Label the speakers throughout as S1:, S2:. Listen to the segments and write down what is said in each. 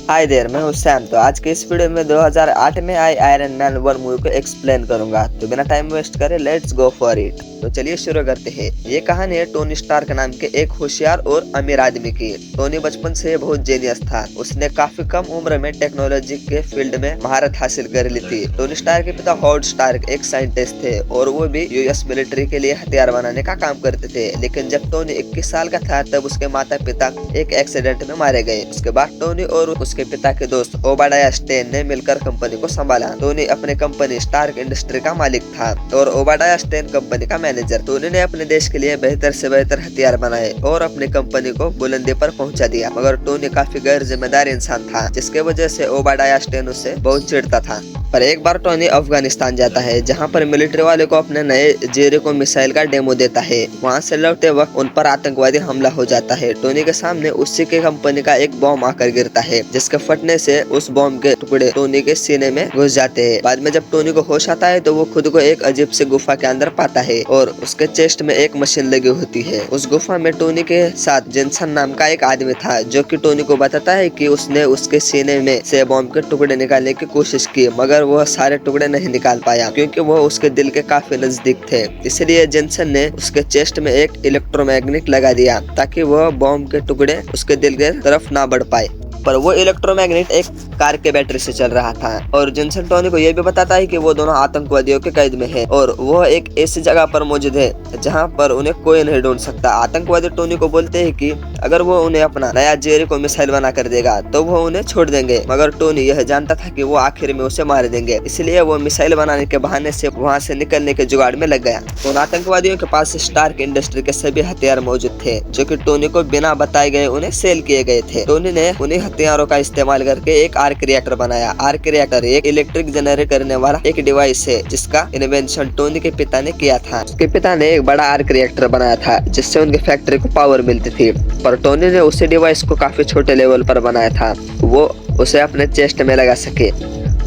S1: Hi there, मैं हूँ Sam. तो आज के इस वीडियो में 2008 में आई आयरन मैन 1 मूवी को एक्सप्लेन करूंगा। तो बिना टाइम वेस्ट करे लेट्स गो फॉर इट। तो चलिए शुरू करते हैं। ये कहानी है टोनी स्टार्क नाम के एक होशियार और अमीर आदमी की। टोनी बचपन से बहुत जेनियस था। उसने काफी कम उम्र में टेक्नोलॉजी के फील्ड में महारत हासिल कर ली थी। टोनी स्टार्क के पिता हॉवर्ड स्टार्क एक साइंटिस्ट थे और वो भी यूएस मिलिट्री के लिए हथियार बनाने का काम करते थे। लेकिन जब टोनी 21 साल का था तब उसके माता पिता एक एक्सीडेंट में मारे गए। उसके बाद टोनी और उसके पिता के दोस्त ओबाडाया स्टेन ने मिलकर कंपनी को संभाला। टोनी अपने कंपनी स्टार्क इंडस्ट्री का मालिक था और ओबाडाया स्टेन कंपनी का मैनेजर। टोनी ने अपने देश के लिए बेहतर से बेहतर हथियार बनाए और अपनी कंपनी को बुलंदी पर पहुंचा दिया। मगर टोनी काफी गैर जिम्मेदार इंसान था, जिसके वजह से ओबाडाया स्टेन उससे बहुत चिढ़ता था। पर एक बार टोनी अफगानिस्तान जाता है, जहां पर मिलिट्री वाले को अपने नए जेरिको मिसाइल का डेमो देता है। वहां से लौटते वक्त उन पर आतंकवादी हमला हो जाता है। टोनी के सामने उसी के कंपनी का एक बॉम्ब आकर गिरता है, जिसके फटने से उस बॉम्ब के टुकड़े टोनी के सीने में घुस जाते हैं। बाद में जब टोनी को होश आता है तो वो खुद को एक अजीब सी गुफा के अंदर पाता है और उसके चेस्ट में एक मशीन लगी होती है। उस गुफा में टोनी के साथ जेनसन नाम का एक आदमी था, जो कि टोनी को बताता है कि उसने उसके सीने में से बॉम्ब के टुकड़े निकालने की कोशिश की, मगर वह सारे टुकड़े नहीं निकाल पाया क्योंकि वह उसके दिल के काफी नजदीक थे। इसलिए जेनसन ने उसके चेस्ट में एक इलेक्ट्रोमैग्नेट लगा दिया ताकि वह बॉम्ब के टुकड़े उसके दिल के तरफ ना बढ़ पाए। पर वो इलेक्ट्रोमैग्नेट एक कार के बैटरी से चल रहा था और जेनसन टोनी को यह भी बताता है कि वो दोनों आतंकवादियों के कैद में है और वो एक ऐसी जगह पर मौजूद है जहां पर उन्हें कोई नहीं ढूंढ सकता। आतंकवादी टोनी को बोलते हैं कि अगर वो उन्हें अपना नया जेरिको मिसाइल बना कर देगा तो वो उन्हें छोड़ देंगे, मगर टोनी यह जानता था कि वो आखिर में उसे मार देंगे। इसलिए वो मिसाइल बनाने के बहाने से वहाँ से निकलने के जुगाड़ में लग गया। उन आतंकवादियों के पास स्टार्क इंडस्ट्री के सभी हथियार मौजूद थे, जो कि टोनी को बिना बताए गए उन्हें सेल किए गए थे। टोनी ने उन्हीं हथियारों का इस्तेमाल करके एक आर्क रिएक्टर बनाया। आर्क रिएक्टर एक इलेक्ट्रिक जनरेट करने वाला एक डिवाइस है, जिसका इन्वेंशन टोनी के पिता ने किया था। उसके पिता ने एक बड़ा आर्क रिएक्टर बनाया था जिससे उनकी फैक्ट्री को पावर मिलती थी, पर टोनी ने उसी डिवाइस को काफी छोटे लेवल पर बनाया था, वो उसे अपने चेस्ट में लगा सके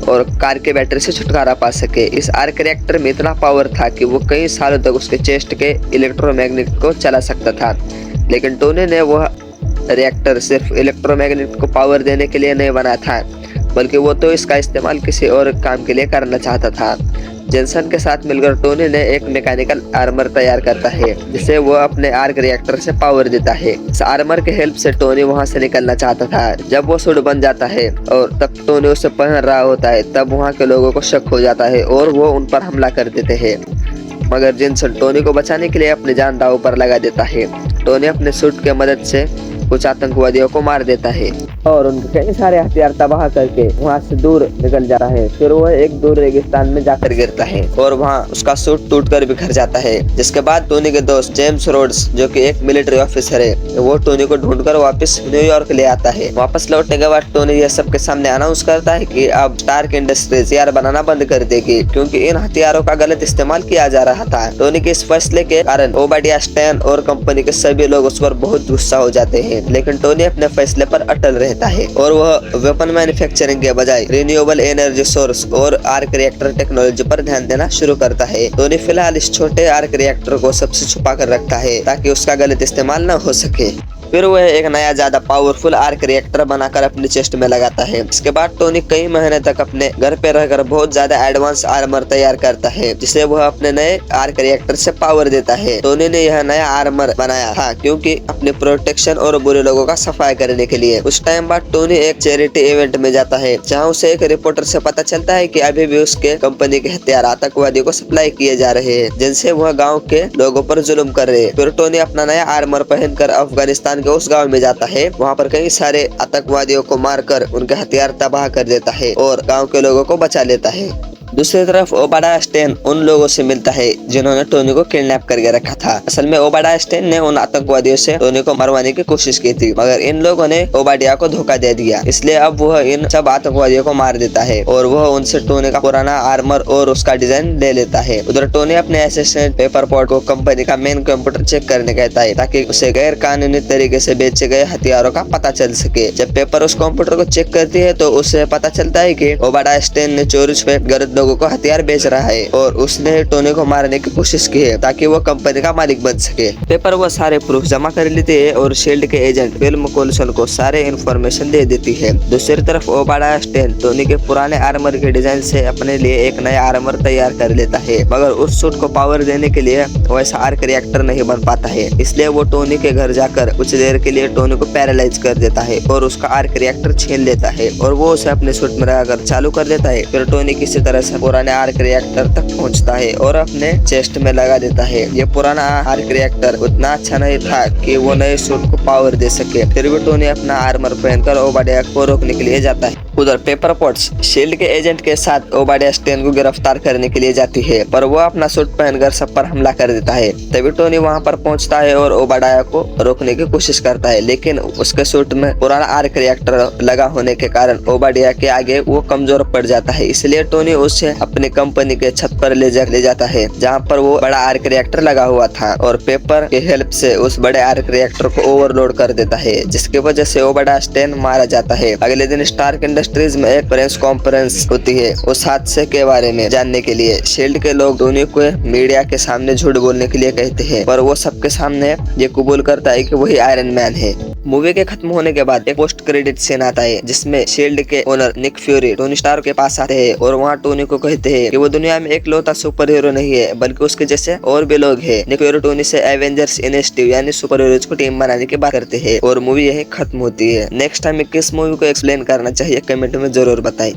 S1: और कार के बैटरी से छुटकारा पा सके। इस आर्क रिएक्टर में इतना पावर था कि वो कई सालों तक उसके चेस्ट के इलेक्ट्रोमैग्नेट को चला सकता था। लेकिन टोनी ने वह रिएक्टर सिर्फ इलेक्ट्रोमैग्नेट को पावर देने के लिए नहीं बना था, बल्कि वो तो इसका इस्तेमाल किसी और काम के लिए करना चाहता था। जेनसन के साथ मिलकर टोनी ने एक मैकेनिकल आर्मर तैयार करता है, जिसे वो अपने आर्क रिएक्टर से पावर देता है। इस आर्मर के हेल्प से टोनी वहां से निकलना चाहता था। जब वो सूट बन जाता है और तब टोनी उसे पहन रहा होता है, तब वहां के लोगों को शक हो जाता है और वो उन पर हमला कर देते हैं। मगर जेनसन टोनी को बचाने के लिए अपनी जान दांव पर लगा देता है। टोनी अपने सूट की मदद से कुछ आतंकवादियों को मार देता है और उनके कई सारे हथियार तबाह करके वहां से दूर निकल जाता है। फिर वह एक दूर रेगिस्तान में जाकर गिरता है और वहां उसका सूट टूटकर बिखर जाता है। जिसके बाद टोनी के दोस्त जेम्स रोड्स, जो कि एक मिलिट्री ऑफिसर है, वो टोनी को ढूंढकर वापस न्यूयॉर्क ले आता है। वापस लौटने के बाद टोनी यह सबके सामने अनाउंस करता है कि अब स्टार्क इंडस्ट्रीज हथियार बनाना बंद कर देगी, क्योंकि इन हथियारों का गलत इस्तेमाल किया जा रहा था। टोनी के इस फैसले के कारण ओबाडिया स्टेन और कंपनी के सभी लोग उस पर बहुत गुस्सा हो जाते हैं, लेकिन टोनी अपने फैसले पर अटल रहता है और वह वेपन मैन्युफैक्चरिंग के बजाय रिन्यूएबल एनर्जी सोर्स और आर्क रिएक्टर टेक्नोलॉजी पर ध्यान देना शुरू करता है। टोनी फिलहाल इस छोटे आर्क रिएक्टर को सबसे छुपा कर रखता है ताकि उसका गलत इस्तेमाल न हो सके। फिर वह एक नया ज्यादा पावरफुल आर्क रिएक्टर बनाकर अपने चेस्ट में लगाता है। इसके बाद टोनी कई महीने तक अपने घर पे रहकर बहुत ज्यादा एडवांस आर्मर तैयार करता है, जिसे वह अपने नए आर्क रिएक्टर से पावर देता है। टोनी ने यह नया आर्मर बनाया था क्योंकि अपने प्रोटेक्शन और बुरे लोगों का सफाई करने के लिए। कुछ टाइम बाद टोनी एक चैरिटी इवेंट में जाता है, जहाँ उसे एक रिपोर्टर से पता चलता है कि अभी भी उसके कंपनी के हथियार आतंकवादियों को सप्लाई किए जा रहे हैं, जिनसे वह गाँव के लोगों पर जुल्म कर रहे हैं। फिर टोनी अपना नया आर्मर पहनकर अफगानिस्तान के उस गाँव में जाता है। वहाँ पर कई सारे आतंकवादियों को मारकर उनके हथियार तबाह कर देता है और गांव के लोगों को बचा लेता है। दूसरी तरफ ओबाडा स्टेन उन लोगों से मिलता है जिन्होंने टोनी को किडनैप करके रखा था। असल में ओबाडा स्टेन ने उन आतंकवादियों से टोनी को मरवाने की कोशिश की थी, मगर इन लोगों ने ओबाडिया को धोखा दे दिया। इसलिए अब वह इन सब आतंकवादियों को मार देता है और वह उनसे टोनी का पुराना आर्मर और उसका डिजाइन ले लेता है। उधर टोनी अपने असिस्टेंट पेपरपॉट को कंपनी का मेन कंप्यूटर चेक करने कहता है ताकि उसे गैर कानूनी तरीके से बेचे गए हथियारों का पता चल सके। जब पेपर उस कंप्यूटर को चेक करती है तो उसे पता चलता है कि ओबाडा स्टेन ने चोरी छुपे गलत लोगों को हथियार बेच रहा है और उसने टोनी को मारने की कोशिश की है ताकि वो कंपनी का मालिक बन सके। पेपर वो सारे प्रूफ जमा कर लेती है और शील्ड के एजेंट फिल्म कोल्सन को सारे इन्फॉर्मेशन दे देती है। दूसरी तरफ ओबाडिया स्टेन टोनी के पुराने आर्मर के डिजाइन से अपने लिए एक नया आर्मर तैयार कर लेता है, मगर उस सूट को पावर देने के लिए वैसा आर्क रिएक्टर नहीं बन पाता है। इसलिए वो टोनी के घर जाकर कुछ देर के लिए टोनी को पैरालाइज कर देता है और उसका आर्क रिएक्टर छीन लेता है और वो उसे अपने सूट में लगाकर चालू कर देता है। फिर टोनी किसी तरह से पुराने आर्क रिएक्टर तक पहुंचता है और अपने चेस्ट में लगा देता है। ये पुराना आर्क रिएक्टर उतना अच्छा नहीं था कि वो नए सूट को पावर दे सके। फिर भी टोनी अपना आर्मर पहनकर ओबाडिया को रोकने के लिए जाता है। उधर पेपर पोट्स शील्ड के एजेंट के साथ ओबाडिया स्टेन को गिरफ्तार करने के लिए जाती है, पर वो अपना सूट पहनकर सब पर हमला कर देता है। तभी टोनी वहां पर पहुंचता है और ओबाडिया को रोकने की कोशिश करता है, लेकिन उसके सूट में पुराना आर्क रिएक्टर लगा होने के कारण ओबाडिया के आगे वो कमजोर पड़ जाता है। इसलिए टोनी उसे अपनी कंपनी के छत पर ले जाता है जहाँ पर वो बड़ा आर्क रिएक्टर लगा हुआ था और पेपर के हेल्प से उस बड़े आर्क रिएक्टर को ओवरलोड कर देता है, जिसकी वजह से ओबाडिया स्टेन मारा जाता है। अगले दिन स्टार्क इंडस्ट्रीज में एक प्रेस कॉन्फ्रेंस होती है उस हादसे के बारे में जानने के लिए। शील्ड के लोग टोनी को मीडिया के सामने झूठ बोलने के लिए कहते हैं, पर वो सबके सामने ये कबूल करता है कि वही आयरन मैन है। मूवी के खत्म होने के बाद एक पोस्ट क्रेडिट सीन आता है जिसमें शील्ड के owner Nick Fury Tony Stark के पास आते हैं और वहाँ टोनी को कहते हैं कि वो दुनिया में एकलौता सुपर हीरो नहीं है, बल्कि उसके जैसे और भी लोग हैं। निक फ्यूरी टोनी से एवेंजर्स इनिशिएटिव यानी सुपर हीरोज को टीम बनाने की बात करते हैं और मूवी यही खत्म होती है। नेक्स्ट टाइम किस मूवी को एक्सप्लेन करना चाहिए कमेंट में जरूर बताएं।